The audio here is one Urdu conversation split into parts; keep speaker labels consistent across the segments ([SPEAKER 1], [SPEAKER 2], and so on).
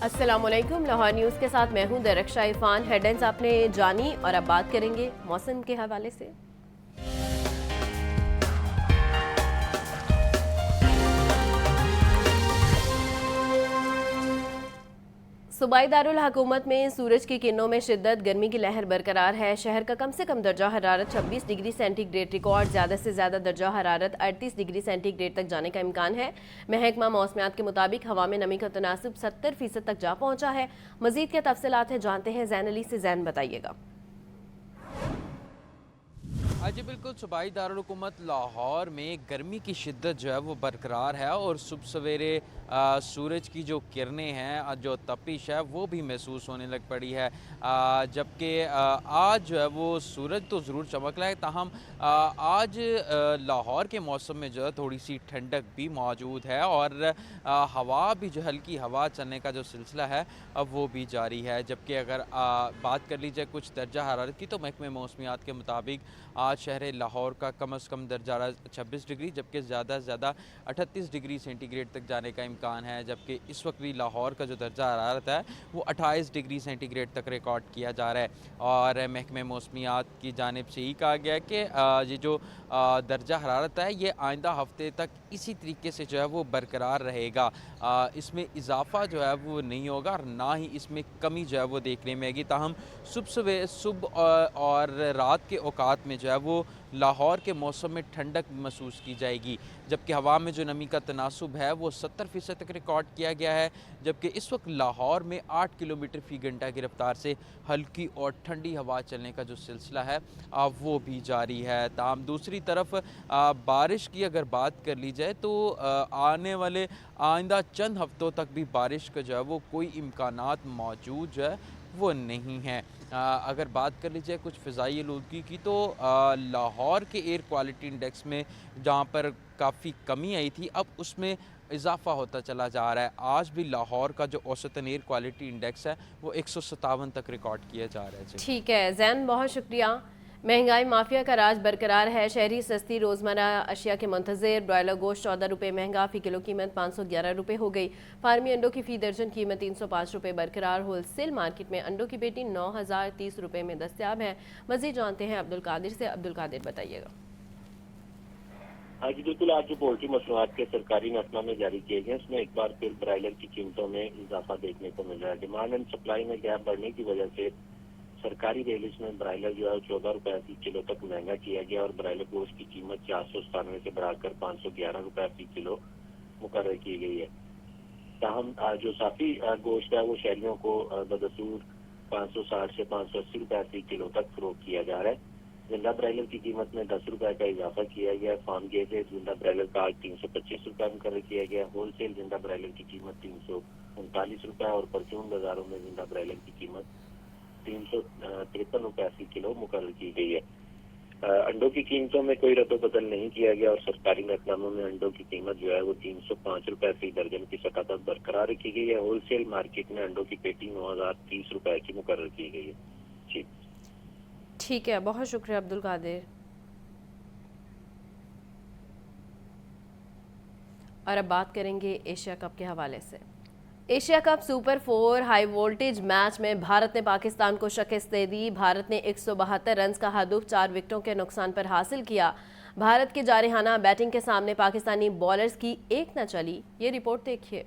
[SPEAKER 1] السلام علیکم، لاہور نیوز کے ساتھ میں ہوں درخشا عرفان۔ ہیڈلائنز آپ نے جانی اور اب بات کریں گے موسم کے حوالے سے۔ صوبائی دارالحکومت میں سورج کی کرنوں میں شدت، گرمی کی لہر برقرار ہے۔ شہر کا کم سے کم درجہ حرارت 26 ڈگری سینٹی گریڈ ریکارڈ، زیادہ سے زیادہ درجہ حرارت 38 ڈگری سینٹی گریڈ تک جانے کا امکان ہے۔ محکمہ موسمیات کے مطابق ہوا میں نمی کا تناسب 70% تک جا پہنچا ہے۔ مزید کیا تفصیلات ہیں جانتے ہیں زین علی سے۔ زین بتائیے گا۔
[SPEAKER 2] جی بالکل، صوبائی دارالحکومت لاہور میں گرمی کی شدت جو ہے وہ برقرار ہے اور صبح سویرے سورج کی جو کرنیں ہیں، جو تپش ہے وہ بھی محسوس ہونے لگ پڑی ہے، جبکہ آج جو ہے وہ سورج تو ضرور چمک رہا ہے، تاہم آج لاہور کے موسم میں جو ہے تھوڑی سی ٹھنڈک بھی موجود ہے اور ہوا بھی جو ہلکی ہوا چلنے کا جو سلسلہ ہے اب وہ بھی جاری ہے۔ جبکہ اگر بات کر لی جائے کچھ درجہ حرارت کی تو محکمہ موسمیات کے مطابق آج شہر لاہور کا کم از کم درجہ حرارت 26 ڈگری جبکہ زیادہ سے زیادہ 38 ڈگری سینٹی گریڈ تک جانے کا امکان ہے، جبکہ اس وقت بھی لاہور کا جو درجہ حرارت ہے وہ 28 ڈگری سینٹی گریڈ تک ریکارڈ کیا جا رہا ہے۔ اور محکمہ موسمیات کی جانب سے یہ کہا گیا ہے کہ یہ جو درجہ حرارت ہے یہ آئندہ ہفتے تک اسی طریقے سے جو ہے وہ برقرار رہے گا، اس میں اضافہ جو ہے وہ نہیں ہوگا اور نہ ہی اس میں کمی جو ہے وہ دیکھنے میں آئے گی۔ تاہم صبح اور رات کے اوقات میں جو ہے وہ لاہور کے موسم میں ٹھنڈک محسوس کی جائے گی، جبکہ ہوا میں جو نمی کا تناسب ہے وہ 70% تک ریکارڈ کیا گیا ہے، جبکہ اس وقت لاہور میں 8 کلومیٹر فی گھنٹہ کی رفتار سے ہلکی اور ٹھنڈی ہوا چلنے کا جو سلسلہ ہے وہ بھی جاری ہے۔ تاہم دوسری طرف بارش کی اگر بات کر لی جائے تو آنے والے آئندہ چند ہفتوں تک بھی بارش کا جو ہے وہ کوئی امکانات موجود جو ہے وہ نہیں ہیں۔ اگر بات کر لی جائے کچھ فضائی آلودگی کی تو لاہور کے ایئر کوالٹی انڈیکس میں جہاں پر کافی کمی آئی تھی اب اس میں اضافہ ہوتا چلا جا رہا ہے۔ آج بھی لاہور کا جو اوسطاً ایئر کوالٹی انڈیکس ہے وہ 157 تک ریکارڈ کیا جا رہا ہے۔
[SPEAKER 1] ٹھیک ہے زین، بہت شکریہ۔ مہنگائی مافیا کا راج برقرار ہے۔ شہری سستی روزمرہ اشیاء کے منتظر برائلر گوشت 14 روپے مہنگا، فی کلو قیمت 511 روپے ہو گئی۔ فارمی انڈوں کی فی درجن قیمت 305 روپے برقرار۔ ہول سیل مارکیٹ میں انڈوں کی پیٹی 9030 روپے میں دستیاب ہے۔ مزید جانتے ہیں عبدالقادر سے۔ عبدالقادر بتائیے گا۔
[SPEAKER 3] جی بالکل، آج جو پولٹری مصنوعات کے سرکاری محکمہ میں جاری کیے گئے اس میں ایک بار پھر برائلر کی قیمتوں میں اضافہ دیکھنے کو مل رہا ہے۔ ڈیمانڈ اینڈ سپلائی میں گیپ بڑھنے کی وجہ سے سرکاری ریلز میں برائلر جو ہے 14 روپے فی کلو تک مہنگا کیا گیا اور برائلر گوشت کی قیمت 497 سے بڑھا کر 511 روپے فی کلو مقرر کی گئی ہے۔ تاہم جو صافی گوشت ہے وہ شہریوں کو بدستور 560 سے 580 روپے فی کلو تک فروخت کیا جا رہا ہے۔ زندہ برائلر کی قیمت میں 10 روپے کا اضافہ کیا گیا ہے۔ فارم گیٹ زندہ برائلر کا آج 325 روپے مقرر کیا گیا ہے۔ ہول سیل زندہ برائلر کی قیمت 339 روپے اور پرچون بازاروں میں زندہ برائلر کی قیمت 353 روپے فی کلو مقرر کی گئی ہے۔ انڈوں کی قیمتوں میں کوئی رد و بدل نہیں کیا گیا اور سرکاری محکموں میں انڈوں کی قیمت جو ہے وہ 305 روپے فی درجن کی سطح پر برقرار رکھی گئی ہے۔ ہول سیل مارکیٹ میں انڈوں کی پیٹی 9030 روپے کی مقرر کی گئی ہے۔ جی
[SPEAKER 1] ٹھیک ہے، بہت شکریہ عبدالقادر۔ اور اب بات کریں گے ایشیا کپ کے حوالے سے۔ Asia cup super 4 high voltage match میں بھارت نے پاکستان کو شکست دے دی۔ بھارت نے 172 رنز کا ہدف 4 وکٹوں کے نقصان پر حاصل کیا۔ بھارت کی جارحانہ بیٹنگ کے سامنے پاکستانی بولرز کی ایک نہ چلی، یہ رپورٹ دیکھیے۔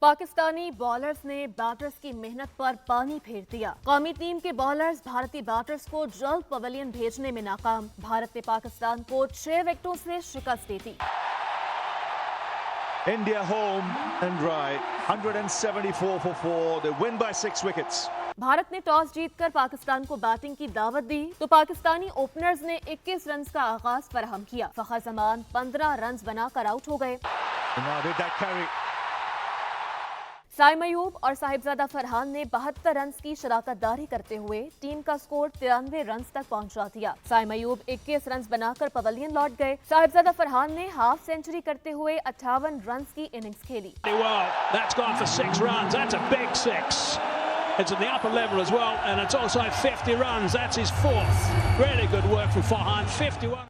[SPEAKER 4] پاکستانی بالرز نے بیٹرز کی محنت پر پانی پھیر دیا۔ قومی ٹیم کے بالرز بھارتی بیٹرز کو جلد پویلین بھیجنے میں ناکام۔ بھارت نے پاکستان کو 6 وکٹوں سے شکست دی تھی۔
[SPEAKER 5] India home and right, 174 for 4. They win by 6 wickets.
[SPEAKER 4] Bharat نے ٹاس جیت کر پاکستان کو بیٹنگ کی دعوت دی تو پاکستانی اوپنرز نے 21 رنز کا آغاز فراہم کیا۔ فخر زمان 15 رنز بنا کر آؤٹ ہو گئے۔ سائم ایوب اور صاحبزادہ فرحان نے 72 رنز کی شراکت داری کرتے ہوئے ٹیم کا سکور 93 رنز تک پہنچا دیا۔ سائم ایوب 21 رنز بنا کر پویلین لوٹ گئے۔ صاحبزادہ فرحان نے ہاف سینچری کرتے ہوئے 58 رنز کی اننگز کھیلی۔
[SPEAKER 6] It's at the upper level as well, and it's also 50 runs. That's his fourth. Really good work from Farhan. 51.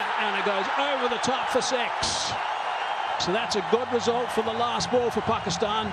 [SPEAKER 6] And it goes over the top for 6. So that's a good result for the last ball for Pakistan.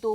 [SPEAKER 4] 2,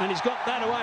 [SPEAKER 6] and he's got that away,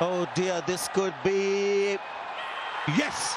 [SPEAKER 5] Oh dear, this could be... Yes!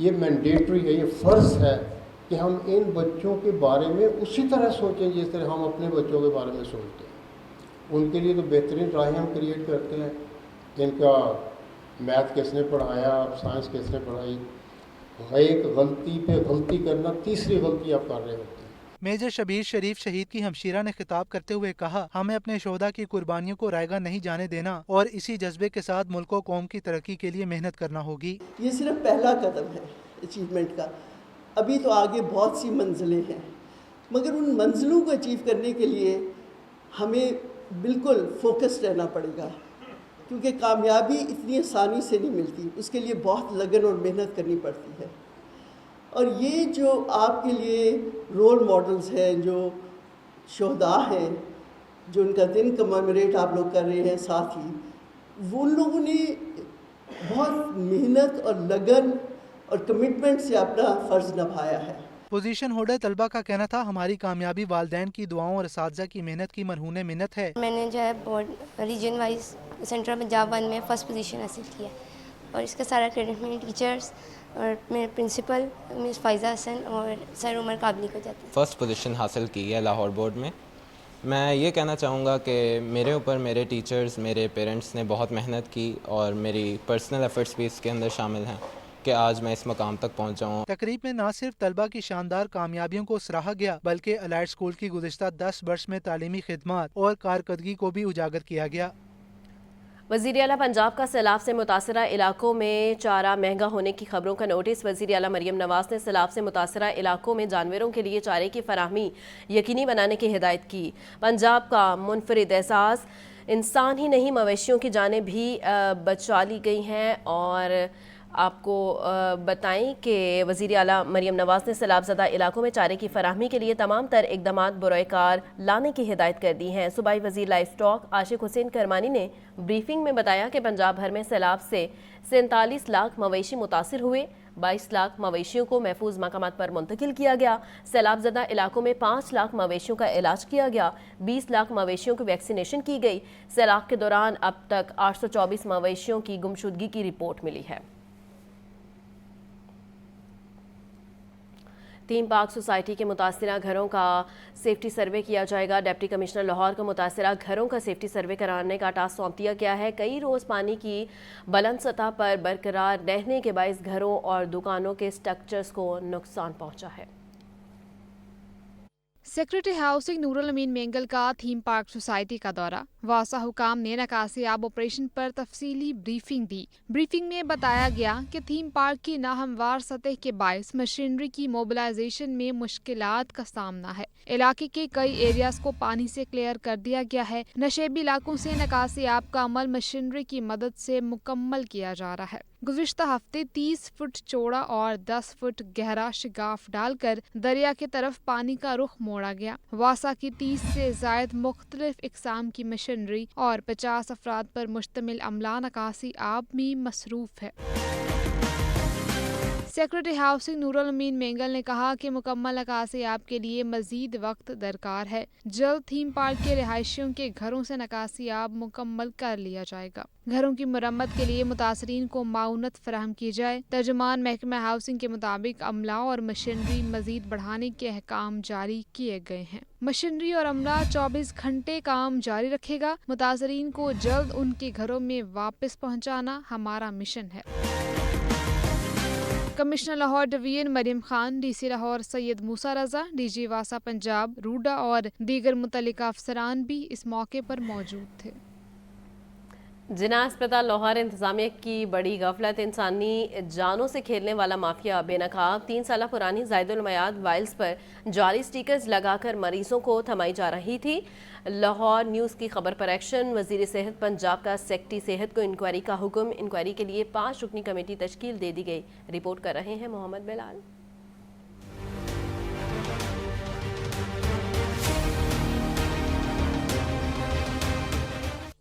[SPEAKER 7] یہ مینڈیٹری ہے, یہ فرض ہے کہ ہم ان بچوں کے بارے میں اسی طرح سوچیں جس طرح ہم اپنے بچوں کے بارے میں سوچتے ہیں. ان کے لیے تو بہترین راہیں ہم کریٹ کرتے ہیں. ان کا میتھ کس نے پڑھایا, سائنس کس نے پڑھائی, ایک غلطی پہ غلطی کرنا تیسری غلطی آپ کر رہے ہوتے ہیں.
[SPEAKER 8] میجر شبیر شریف شہید کی ہمشیرہ نے خطاب کرتے ہوئے کہا, ہمیں اپنے شہداء کی قربانیوں کو رائیگاں نہیں جانے دینا اور اسی جذبے کے ساتھ ملک و قوم کی ترقی کے لیے محنت کرنا ہوگی.
[SPEAKER 9] یہ صرف پہلا قدم ہے اچیومنٹ کا, ابھی تو آگے بہت سی منزلیں ہیں, مگر ان منزلوں کو اچیو کرنے کے لیے ہمیں بالکل فوکس رہنا پڑے گا, کیونکہ کامیابی اتنی آسانی سے نہیں ملتی, اس کے لیے بہت لگن اور محنت کرنی پڑتی ہے. اور یہ جو آپ کے لیے رول ماڈلز ہیں, جو شہداء ہیں, جو ان کا دن کمیموریٹ آپ لوگ کر رہے ہیں, ساتھ ہی وہ لوگوں نے بہت محنت اور لگن اور کمٹمنٹ سے اپنا فرض نبھایا ہے.
[SPEAKER 8] پوزیشن ہولڈر طلبہ کا کہنا تھا, ہماری کامیابی والدین کی دعاؤں اور اساتذہ کی محنت کی مرہون منت ہے.
[SPEAKER 10] میں نے جو ہے board region wise central Punjab 1 میں فرسٹ پوزیشن حاصل کیا, اور اس کا سارا کریڈٹ میرے ٹیچرز اور میرے پرنسپل مس فائزہ حسن اور سر عمر قابلی کو جاتی ہے.
[SPEAKER 11] فرسٹ پوزیشن حاصل کی ہے لاہور بورڈ میں. میں یہ کہنا چاہوں گا کہ میرے اوپر میرے ٹیچرز, میرے پیرنٹس نے بہت محنت کی, اور میری پرسنل ایفرٹس بھی اس کے اندر شامل ہیں کہ آج میں اس مقام تک پہنچا ہوں.
[SPEAKER 8] تقریب میں نہ صرف طلبہ کی شاندار کامیابیوں کو سراہا گیا, بلکہ الائٹ اسکول کی گزشتہ 10 برس میں تعلیمی خدمات اور کارکردگی کو بھی اجاگر کیا گیا.
[SPEAKER 1] وزیر اعلیٰ پنجاب کا سیلاب سے متاثرہ علاقوں میں چارہ مہنگا ہونے کی خبروں کا نوٹس. وزیر اعلیٰ مریم نواز نے سیلاب سے متاثرہ علاقوں میں جانوروں کے لیے چارے کی فراہمی یقینی بنانے کی ہدایت کی. پنجاب کا منفرد احساس, انسان ہی نہیں مویشیوں کی جانیں بھی بچا لی گئی ہیں. اور آپ کو بتائیں کہ وزیر اعلیٰ مریم نواز نے سیلاب زدہ علاقوں میں چارے کی فراہمی کے لیے تمام تر اقدامات بروئے کار لانے کی ہدایت کر دی ہیں. صوبائی وزیر لائف اسٹاک عاشق حسین کرمانی نے بریفنگ میں بتایا کہ پنجاب بھر میں سیلاب سے 47 لاکھ مویشی متاثر ہوئے, 22 لاکھ مویشیوں کو محفوظ مقامات پر منتقل کیا گیا. سیلاب زدہ علاقوں میں 5 لاکھ مویشیوں کا علاج کیا گیا, 20 لاکھ مویشیوں کی ویکسینیشن کی گئی. سیلاب کے دوران اب تک 824 مویشیوں کی گمشدگی کی رپورٹ ملی ہے. تھیم پارک سوسائٹی کے متاثرہ گھروں کا سیفٹی سروے کیا جائے گا. ڈپٹی کمشنر لاہور کو متاثرہ گھروں کا سیفٹی سروے کرانے کا ٹاسک سونپ دیا گیا ہے. کئی روز پانی کی بلند سطح پر برقرار رہنے کے باعث گھروں اور دکانوں کے سٹرکچرز کو نقصان پہنچا ہے.
[SPEAKER 12] سیکرٹری ہاؤسنگ نور الامین مینگل کا تھیم پارک سوسائٹی کا دورہ. واسا حکام نے نکاسی آب آپریشن پر تفصیلی بریفنگ دی. بریفنگ میں بتایا گیا کہ تھیم پارک کی ناہموار سطح کے باعث مشینری کی موبلائزیشن میں مشکلات کا سامنا ہے. علاقے کے کئی ایریاز کو پانی سے کلیئر کر دیا گیا ہے. نشیبی علاقوں سے نکاسی آب کا عمل مشینری کی مدد سے مکمل کیا جا رہا ہے. گزشتہ ہفتے 30 فٹ چوڑا اور 10 فٹ گہرا شگاف ڈال کر دریا کی طرف پانی کا رخ موڑا گیا. واسا کی 30 سے زائد مختلف اقسام کی مشینری اور 50 افراد پر مشتمل عملہ نکاسی آب میں مصروف ہے. سیکرٹری ہاؤسنگ نور الامین مینگل نے کہا کہ مکمل نکاسی آب کے لیے مزید وقت درکار ہے. جلد تھیم پارک کے رہائشیوں کے گھروں سے نکاسی آب مکمل کر لیا جائے گا. گھروں کی مرمت کے لیے متاثرین کو معاونت فراہم کی جائے. ترجمان محکمہ ہاؤسنگ کے مطابق عملہ اور مشینری مزید بڑھانے کے احکام جاری کیے گئے ہیں. مشینری اور عملہ 24 گھنٹے کام جاری رکھے گا. متاثرین کو جلد ان کے گھروں میں واپس پہنچانا ہمارا مشن ہے. کمشنر لاہور ڈویژن مریم خان, ڈی سی لاہور سید موسیٰ رضا, ڈی جی واسا پنجاب روڈا اور دیگر متعلقہ افسران بھی اس موقع پر موجود تھے.
[SPEAKER 1] جناح اسپتال لاہور انتظامیہ کی بڑی غفلت. انسانی جانوں سے کھیلنے والا مافیا بے نقاب 3 سالہ پرانی زائد المیعاد وائلز پر جعلی سٹیکرز لگا کر مریضوں کو تھمائی جا رہی تھی. لاہور نیوز کی خبر پر ایکشن. وزیر صحت پنجاب کا سیکٹری صحت کو انکوائری کا حکم. انکوائری کے لیے 5 رکنی کمیٹی تشکیل دے دی گئی. رپورٹ کر رہے ہیں محمد بلال.